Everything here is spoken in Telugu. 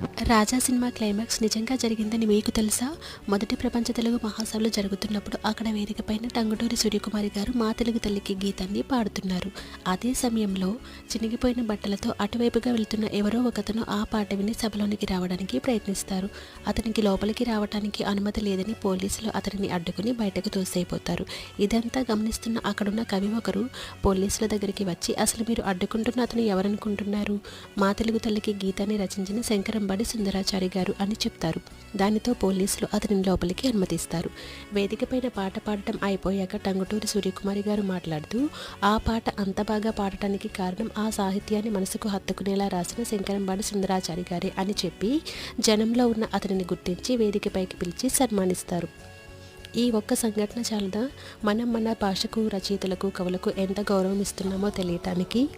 రాజా సినిమా క్లైమాక్స్ నిజంగా జరిగిందని మీకు తెలుసా? మొదటి ప్రపంచ తెలుగు మహాసభలు జరుగుతున్నప్పుడు అక్కడ వేదిక పైన టంగుటూరి సూర్యకుమారి గారు మా తెలుగు తల్లికి గీతాన్ని పాడుతున్నారు. అదే సమయంలో చినిగిపోయిన బట్టలతో అటువైపుగా వెళ్తున్న ఎవరో ఒకతను ఆ పాట విని సభలోనికి రావడానికి ప్రయత్నిస్తారు. అతనికి లోపలికి రావడానికి అనుమతి లేదని పోలీసులు అతనిని అడ్డుకుని బయటకు తోసేయబోతారు. ఇదంతా గమనిస్తున్న అక్కడున్న కవి ఒకరు పోలీసుల దగ్గరికి వచ్చి, అసలు మీరు అడ్డుకుంటున్న అతను ఎవరనుకుంటున్నారు? మా తెలుగు తల్లికి గీతాన్ని రచించిన శంకరంబాడి సుందరాచారి గారు అని చెప్తారు. దానితో పోలీసులు అతనిని లోపలికి అనుమతిస్తారు. వేదికపైన పాట పాడటం అయిపోయాక టంగుటూరి సూర్యకుమారి గారు మాట్లాడుతూ, ఆ పాట అంత బాగా పాడటానికి కారణం ఆ సాహిత్యాన్ని మనసుకు హత్తుకునేలా రాసిన శంకరంబాడి సుందరాచారి గారే అని చెప్పి జనంలో ఉన్న అతనిని గుర్తించి వేదికపైకి పిలిచి సన్మానిస్తారు. ఈ ఒక్క సంఘటన చాలదా మనం మన భాషకు, రచయితలకు, కవులకు ఎంత గౌరవం ఇస్తున్నామో తెలియటానికి?